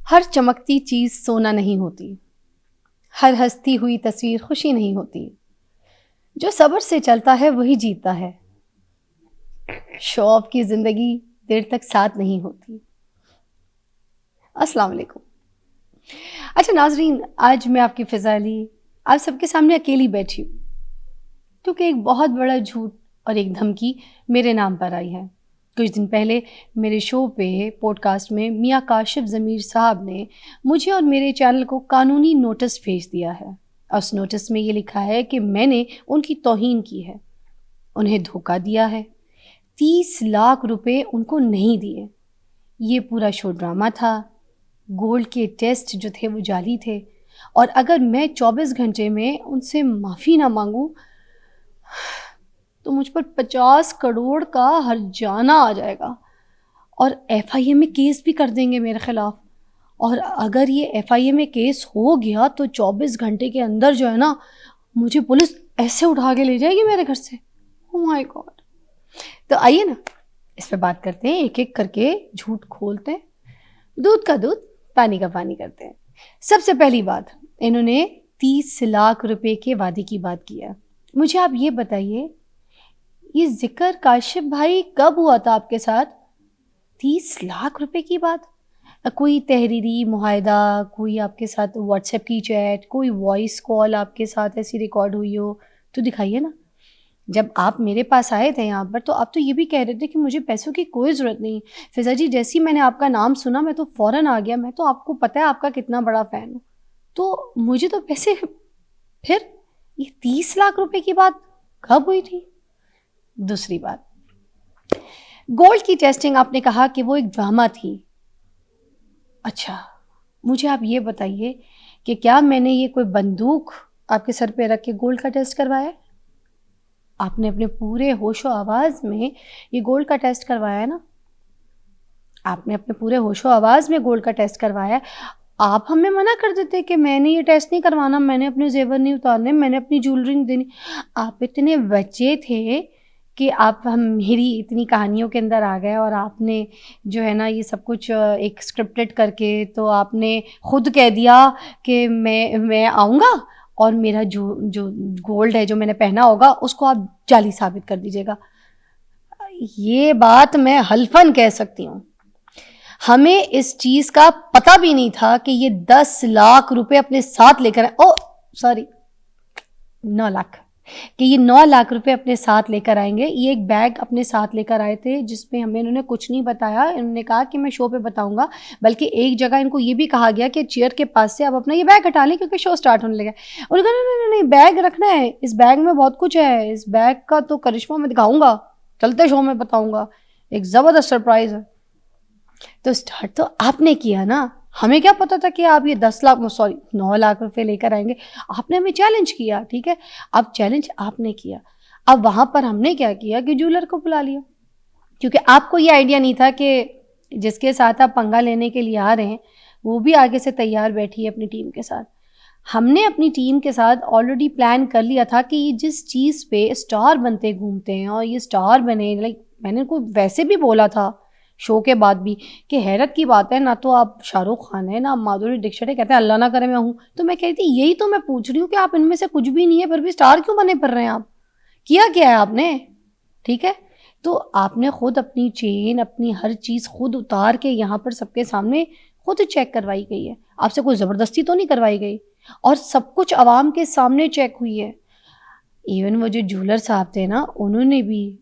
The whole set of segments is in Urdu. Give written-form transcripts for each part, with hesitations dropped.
ہر چمکتی چیز سونا نہیں ہوتی، ہر ہنستی ہوئی تصویر خوشی نہیں ہوتی، جو صبر سے چلتا ہے وہی جیتتا ہے۔ شو آف کی زندگی دیر تک ساتھ نہیں ہوتی۔ السلام علیکم۔ اچھا ناظرین، آج میں آپ کی فضا علی آپ سب کے سامنے اکیلی بیٹھی ہوں کیونکہ ایک بہت بڑا جھوٹ اور ایک دھمکی میرے نام پر آئی ہے۔ کچھ دن پہلے میرے شو پہ پوڈ کاسٹ میں میاں کاشف ضمیر صاحب نے مجھے اور میرے چینل کو قانونی نوٹس بھیج دیا ہے۔ اس نوٹس میں یہ لکھا ہے کہ میں نے ان کی توہین کی ہے، انہیں دھوکہ دیا ہے، 30 لاکھ روپے ان کو نہیں دیے۔ یہ پورا شو ڈرامہ تھا، گولڈ کے ٹیسٹ جو تھے وہ جعلی تھے، اور اگر میں 24 گھنٹے میں ان سے معافی نہ مانگوں تو مجھ پر 50 کروڑ کا ہرجانہ آ جائے گا اور FIA میں کیس بھی کر دیں گے میرے خلاف۔ اور اگر یہ FIA میں کیس ہو گیا تو 24 گھنٹے کے اندر جو ہے نا مجھے پولیس ایسے اٹھا کے لے جائے گی میرے گھر سے۔ او مائی گاڈ۔ تو آئیے نا اس پہ بات کرتے ہیں، ایک ایک کر کے جھوٹ کھولتے ہیں، دودھ کا دودھ پانی کا پانی کرتے ہیں۔ سب سے پہلی بات، انہوں نے 30 لاکھ روپے کے وعدے کی بات کی ہے۔ مجھے آپ یہ بتائیے، یہ ذکر کاشف بھائی کب ہوا تھا آپ کے ساتھ؟ 30 لاکھ روپے کی بات؟ کوئی تحریری معاہدہ، کوئی آپ کے ساتھ واٹس ایپ کی چیٹ، کوئی وائس کال آپ کے ساتھ ایسی ریکارڈ ہوئی ہو تو دکھائیے نا۔ جب آپ میرے پاس آئے تھے یہاں پر تو آپ تو یہ بھی کہہ رہے تھے کہ مجھے پیسوں کی کوئی ضرورت نہیں۔ فضا جی، جیسی میں نے آپ کا نام سنا میں تو فوراً آ گیا، میں تو آپ کو پتہ ہے آپ کا کتنا بڑا فین ہوں، تو مجھے تو پیسے۔ پھر یہ 30 لاکھ روپے کی بات کب ہوئی تھی؟ دوسری بات، گولڈ کی ٹیسٹنگ آپ نے کہا کہ وہ ایک ڈرامہ تھی۔ اچھا، مجھے آپ یہ بتائیے کہ کیا میں نے یہ کوئی بندوق آپ کے سر پہ رکھ کے گولڈ کا ٹیسٹ کروایا ہے؟ آپ نے اپنے پورے ہوش و آواز میں یہ گولڈ کا ٹیسٹ کروایا ہے نا؟ آپ نے اپنے پورے ہوش و آواز میں گولڈ کا ٹیسٹ کروایا ہے۔ آپ ہمیں منع کر دیتے کہ میں نے یہ ٹیسٹ نہیں کروانا، میں نے اپنے زیور نہیں اتارنے، میں نے اپنی جولری نہیں دینی۔ آپ اتنے بچے تھے کہ آپ میری اتنی کہانیوں کے اندر آ گئے اور آپ نے جو ہے نا یہ سب کچھ ایک اسکرپٹڈ کر کے تو آپ نے خود کہہ دیا کہ میں آؤں گا اور میرا جو گولڈ ہے جو میں نے پہنا ہوگا اس کو آپ جعلی ثابت کر دیجیے گا۔ یہ بات میں حلفاً کہہ سکتی ہوں، ہمیں اس چیز کا پتہ بھی نہیں تھا کہ یہ 10 لاکھ روپے اپنے ساتھ لے کر 9 لاکھ، کہ یہ 9 لاکھ روپے اپنے ساتھ لے کر آئیں گے۔ یہ ایک بیگ اپنے ساتھ لے کر آئے تھے جس میں ہمیں انہوں نے کچھ نہیں بتایا، انہوں نے کہا کہ میں شو پہ بتاؤں گا، بلکہ ایک جگہ ان کو یہ بھی کہا گیا کہ چیئر کے پاس سے آپ اپنا یہ بیگ ہٹا لیں کیونکہ شو سٹارٹ ہونے لگا۔ انہوں نے کہا نہیں بیگ رکھنا ہے، اس بیگ میں بہت کچھ ہے، اس بیگ کا تو کرشمہ میں دکھاؤں گا، چلتے شو میں بتاؤں گا، ایک زبردست سرپرائز ہے۔ تو سٹارٹ تو آپ نے کیا نا، ہمیں کیا پتا تھا کہ آپ یہ 9 لاکھ روپے لے کر آئیں گے۔ آپ نے ہمیں چیلنج کیا، ٹھیک ہے، اب چیلنج آپ نے کیا۔ اب وہاں پر ہم نے کیا کیا کہ جولر کو بلا لیا، کیونکہ آپ کو یہ آئیڈیا نہیں تھا کہ جس کے ساتھ آپ پنگا لینے کے لیے آ رہے ہیں وہ بھی آگے سے تیار بیٹھی ہے اپنی ٹیم کے ساتھ۔ ہم نے اپنی ٹیم کے ساتھ آلریڈی پلان کر لیا تھا کہ یہ جس چیز پہ اسٹار بنتے گھومتے ہیں اور یہ اسٹار بنے، میں نے ان کو ویسے بھی بولا تھا شو کے بعد بھی کہ حیرت کی بات ہے، نہ تو آپ شاہ رخ خان ہے نہ مادھوری دکشت ہے، کہتے ہیں اللہ نہ کرے میں ہوں، تو میں کہتی یہی تو میں پوچھ رہی ہوں کہ آپ ان میں سے کچھ بھی نہیں ہے پھر بھی اسٹار کیوں بنے پھر رہے ہیں؟ آپ کیا ہے آپ نے؟ ٹھیک ہے، تو آپ نے خود اپنی چین، اپنی ہر چیز خود اتار کے یہاں پر سب کے سامنے خود چیک کروائی گئی ہے، آپ سے کوئی زبردستی تو نہیں کروائی گئی، اور سب کچھ عوام کے سامنے چیک ہوئی ہے۔ ایون وہ جو جولر صاحب تھے نا، انہوں نے بھی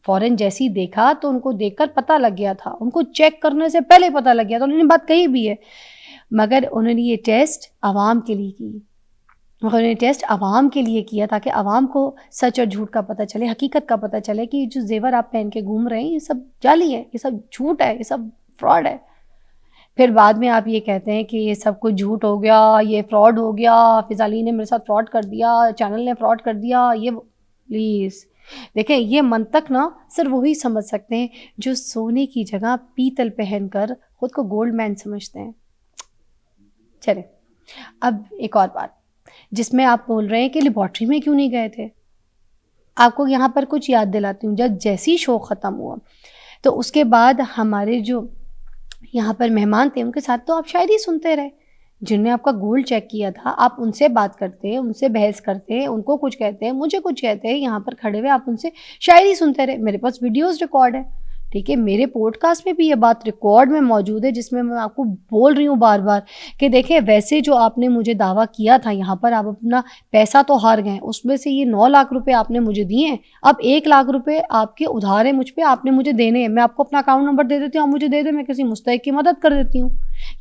فوراً جیسی دیکھا تو ان کو دیکھ کر پتہ لگ گیا تھا، ان کو چیک کرنے سے پہلے پتہ لگ گیا تھا، انہوں نے بات کہی بھی ہے، مگر انہوں نے یہ ٹیسٹ عوام کے لیے کی، انہوں نے ٹیسٹ عوام کے لیے کیا تاکہ عوام کو سچ اور جھوٹ کا پتہ چلے، حقیقت کا پتہ چلے کہ جو زیور آپ پہن کے گھوم رہے ہیں یہ سب جعلی ہے، یہ سب جھوٹ ہے، یہ سب فراڈ ہے۔ پھر بعد میں آپ یہ کہتے ہیں کہ یہ سب کچھ جھوٹ ہو گیا، یہ فراڈ ہو گیا، فضا علی نے میرے ساتھ فراڈ کر دیا، چینل نے فراڈ کر دیا۔ یہ پلیز دیکھیں، یہ منطق نا صرف وہی سمجھ سکتے ہیں جو سونے کی جگہ پیتل پہن کر خود کو گولڈ مین سمجھتے ہیں۔ چلیں اب ایک اور بات جس میں آپ بول رہے ہیں کہ لیبارٹری میں کیوں نہیں گئے تھے، آپ کو یہاں پر کچھ یاد دلاتی ہوں۔ جب جیسی شو ختم ہوا تو اس کے بعد ہمارے جو یہاں پر مہمان تھے، ان کے ساتھ تو آپ شاعری سنتے رہے، جن نے آپ کا گولڈ چیک کیا تھا آپ ان سے بات کرتے، ان سے بحث کرتے، ان کو کچھ کہتے، مجھے کچھ کہتے، یہاں پر کھڑے ہوئے آپ ان سے شاعری سنتے رہے. میرے پاس ویڈیوز ریکارڈ ہے، ٹھیک ہے، میرے پوڈ کاسٹ میں بھی یہ بات ریکارڈ میں موجود ہے، جس میں میں آپ کو بول رہی ہوں بار بار کہ دیکھیں ویسے جو آپ نے مجھے دعویٰ کیا تھا یہاں پر آپ اپنا پیسہ تو ہار گئے، اس میں سے یہ 9 لاکھ روپے آپ نے مجھے دیے ہیں، اب 1 لاکھ روپے آپ کے ادھار ہیں مجھ پہ، آپ نے مجھے دینے ہیں. میں آپ کو اپنا اکاؤنٹ نمبر دے دیتی ہوں، آپ مجھے دے دیں، میں کسی مستحق کی مدد کر دیتی ہوں.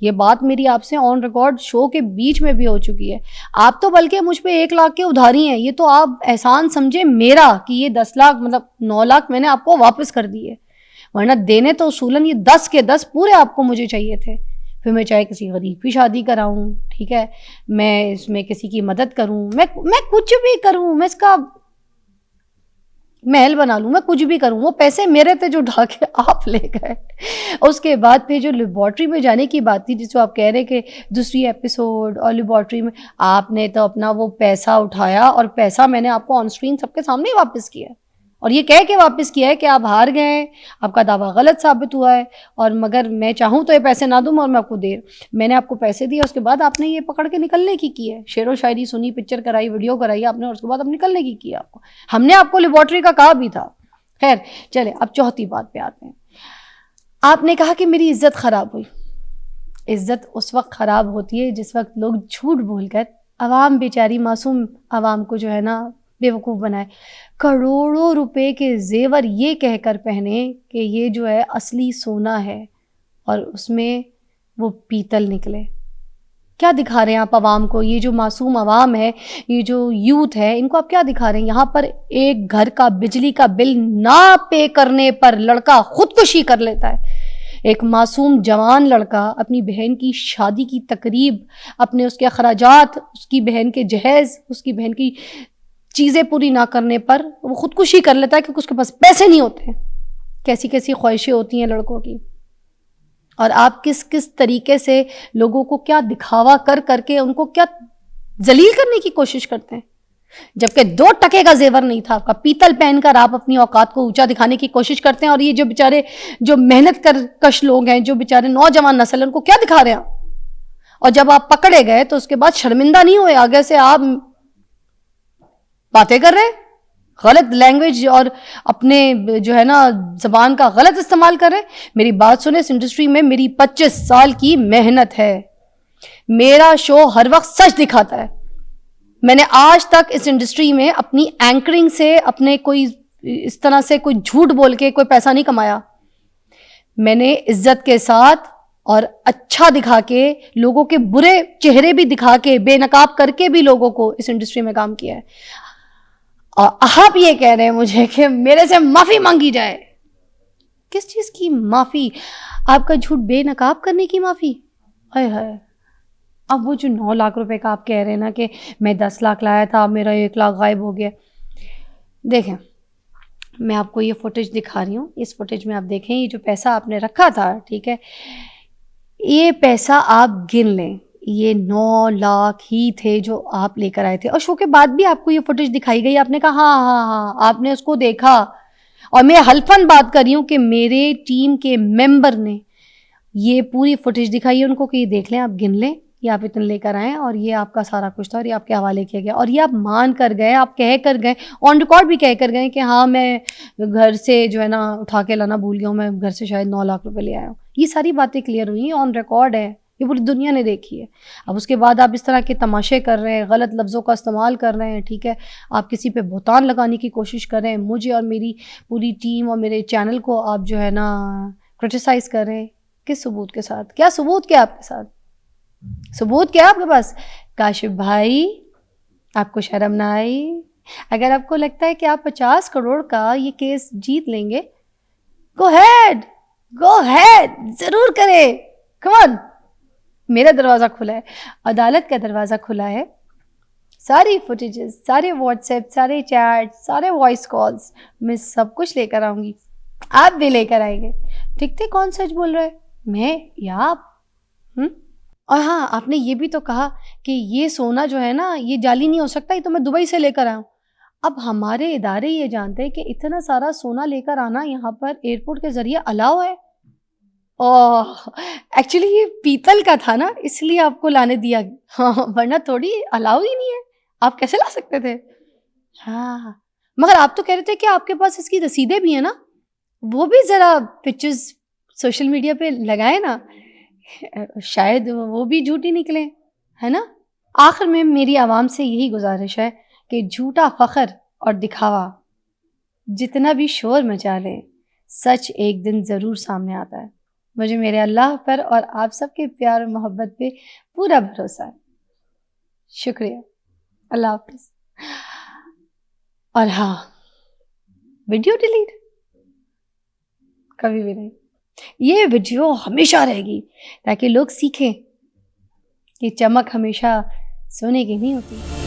یہ بات میری آپ سے آن ریکارڈ شو کے بیچ میں بھی ہو چکی ہے. آپ تو بلکہ مجھ پہ 1 لاکھ کے ادھاری ہیں، یہ تو آپ احسان سمجھے میرا کہ یہ 10 لاکھ مطلب 9 لاکھ میں نے آپ کو واپس کر دیے، ورنہ دینے تو اصولاً یہ 10 کے 10 پورے آپ کو مجھے چاہیے تھے. پھر میں چاہے کسی غریب کی شادی کراؤں، ٹھیک ہے، میں اس میں کسی کی مدد کروں، میں کچھ بھی کروں، میں اس کا محل بنا لوں، میں کچھ بھی کروں، وہ پیسے میرے تھے جو اٹھا کے آپ لے گئے. اس کے بعد پھر جو لیبارٹری میں جانے کی بات تھی، جس کو آپ کہہ رہے کہ دوسری ایپیسوڈ اور لیبارٹری میں، آپ نے تو اپنا وہ پیسہ اٹھایا اور پیسہ میں نے آپ کو آن اسکرین سب کے سامنے ہی واپس کیا ہے، اور یہ کہہ کے واپس کیا ہے کہ آپ ہار گئے ہیں، آپ کا دعویٰ غلط ثابت ہوا ہے، اور مگر میں چاہوں تو یہ پیسے نہ دوں اور میں آپ کو میں نے آپ کو پیسے دیے، اس کے بعد آپ نے یہ پکڑ کے نکلنے کی ہے، شعر و شاعری سنی، پکچر کرائی، ویڈیو کرائی آپ نے، اور اس کے بعد اب نکلنے کی آپ کو. ہم نے آپ کو لیبارٹری کا کہا بھی تھا. خیر چلے اب چوتھی بات پہ آتے ہیں. آپ نے کہا کہ میری عزت خراب ہوئی. عزت اس وقت خراب ہوتی ہے جس وقت لوگ جھوٹ بول کر عوام بیچاری معصوم عوام کو جو ہے نا بے وقوف بنائے، کروڑوں روپے کے زیور یہ کہہ کر پہنے کہ یہ جو ہے اصلی سونا ہے، اور اس میں وہ پیتل نکلے. کیا دکھا رہے ہیں آپ عوام کو؟ یہ جو معصوم عوام ہے، یہ جو یوتھ ہے، ان کو آپ کیا دکھا رہے ہیں؟ یہاں پر ایک گھر کا بجلی کا بل نہ پے کرنے پر لڑکا خودکشی کر لیتا ہے. ایک معصوم جوان لڑکا اپنی بہن کی شادی کی تقریب، اپنے اس کے اخراجات، اس کی بہن کے جہیز، اس کی بہن کی چیزیں پوری نہ کرنے پر وہ خودکشی کر لیتا ہے کیونکہ اس کے پاس پیسے نہیں ہوتے. کیسی کیسی خواہشیں ہوتی ہیں لڑکوں کی، اور آپ کس طریقے سے لوگوں کو کیا دکھاوا کر کے ان کو کیا ذلیل کرنے کی کوشش کرتے ہیں، جبکہ 2 ٹکے کا زیور نہیں تھا آپ کا. پیتل پہن کر آپ اپنی اوقات کو اونچا دکھانے کی کوشش کرتے ہیں، اور یہ جو بیچارے جو محنت کش لوگ ہیں، جو بیچارے نوجوان نسل، ان کو کیا دکھا رہے ہیں. اور جب آپ پکڑے گئے تو اس کے بعد شرمندہ نہیں ہوئے، آگے سے آپ باتیں کر رہے، غلط لینگویج اور اپنے جو ہے نا زبان کا غلط استعمال کر رہے. میری بات سنیں، اس انڈسٹری میں میری 25 سال کی محنت ہے، میرا شو ہر وقت سچ دکھاتا ہے. میں نے آج تک اس انڈسٹری میں اپنی اینکرنگ سے، اپنے کوئی اس طرح سے کوئی جھوٹ بول کے کوئی پیسہ نہیں کمایا. میں نے عزت کے ساتھ اور اچھا دکھا کے، لوگوں کے برے چہرے بھی دکھا کے، بے نقاب کر کے بھی لوگوں کو اس انڈسٹری میں کام کیا ہے. اور آپ یہ کہہ رہے ہیں مجھے کہ میرے سے معافی مانگی جائے. کس چیز کی معافی؟ آپ کا جھوٹ بے نقاب کرنے کی معافی؟ ہائے ہائے. اب وہ جو 9 لاکھ روپے کا آپ کہہ رہے ہیں نا کہ میں 10 لاکھ لایا تھا، میرا 1 لاکھ غائب ہو گیا. دیکھیں میں آپ کو یہ فوٹیج دکھا رہی ہوں، اس فوٹیج میں آپ دیکھیں یہ جو پیسہ آپ نے رکھا تھا، ٹھیک ہے، یہ پیسہ آپ گن لیں، یہ 9 لاکھ ہی تھے جو آپ لے کر آئے تھے. اور شو کے بعد بھی آپ کو یہ فوٹیج دکھائی گئی، آپ نے کہا ہاں ہاں ہاں آپ نے اس کو دیکھا. اور میں حلفاً بات کر رہی ہوں کہ میرے ٹیم کے ممبر نے یہ پوری فوٹیج دکھائی ہے ان کو کہ یہ دیکھ لیں، آپ گن لیں، یہ آپ اتنے لے کر آئیں اور یہ آپ کا سارا کچھ تھا اور یہ آپ کے حوالے کیا گیا. اور یہ آپ مان کر گئے، آپ کہہ کر گئے، آن ریکارڈ بھی کہہ کر گئے کہ ہاں میں گھر سے جو ہے نا اٹھا کے لانا بھول گیا ہوں، میں گھر سے شاید 9 لاکھ روپے لے آیا ہوں. یہ ساری باتیں کلیئر ہوئی ہیں، آن ریکارڈ ہے، یہ پوری دنیا نے دیکھی ہے. اب اس کے بعد آپ اس طرح کے تماشے کر رہے ہیں، غلط لفظوں کا استعمال کر رہے ہیں، ٹھیک ہے، آپ کسی پہ بہتان لگانے کی کوشش کر رہے ہیں، مجھے اور میری پوری ٹیم اور میرے چینل کو آپ جو ہے نا کرٹیسائز کر رہے ہیں. کس ثبوت کے ساتھ؟ کیا ثبوت کیا آپ کے ساتھ؟ ثبوت کیا آپ کے پاس؟ کاشف بھائی آپ کو شرم نہ آئی؟ اگر آپ کو لگتا ہے کہ آپ 50 کروڑ کا یہ کیس جیت لیں گے، گو ہیڈ ضرور کرے، کم آن. میرا دروازہ کھلا ہے، عدالت کا دروازہ کھلا ہے. ساری فوٹیجز، سارے واٹس ایپ، سارے چیٹ، سارے وائس کالز میں سب کچھ لے کر آؤں گی، آپ بھی لے کر آئیں گے. ٹھیک تھے؟ کون سچ بول رہا ہے، میں یا آپ؟ اور ہاں آپ نے یہ بھی تو کہا کہ یہ سونا جو ہے نا یہ جعلی نہیں ہو سکتا، یہ تو میں دبئی سے لے کر آیا ہوں. اب ہمارے ادارے یہ جانتے ہیں کہ اتنا سارا سونا لے کر آنا یہاں پر ایئرپورٹ کے ذریعے الاؤ ہے. اوہ! ایکچولی یہ پیتل کا تھا نا اس لیے آپ کو لانے دیا ہاں، ورنہ تھوڑی الاؤ ہی نہیں ہے، آپ کیسے لا سکتے تھے؟ ہاں، مگر آپ تو کہہ رہے تھے کہ آپ کے پاس اس کی رسیدیں بھی ہیں نا؟ وہ بھی ذرا پکچرز سوشل میڈیا پہ لگائیں نا، شاید وہ بھی جھوٹی نکلیں، ہے نا؟ آخر میں میری عوام سے یہی گزارش ہے کہ جھوٹا فخر اور دکھاوا جتنا بھی شور مچا لے، سچ ایک دن ضرور سامنے آتا ہے۔ مجھے میرے اللہ پر اور آپ سب کے پیار اور محبت پہ پورا بھروسہ ہے۔ شکریہ، اللہ حافظ۔ اور ہاں، ویڈیو ڈیلیٹ کبھی بھی نہیں، یہ ویڈیو ہمیشہ رہے گی تاکہ لوگ سیکھیں کہ چمک ہمیشہ سونے کی نہیں ہوتی۔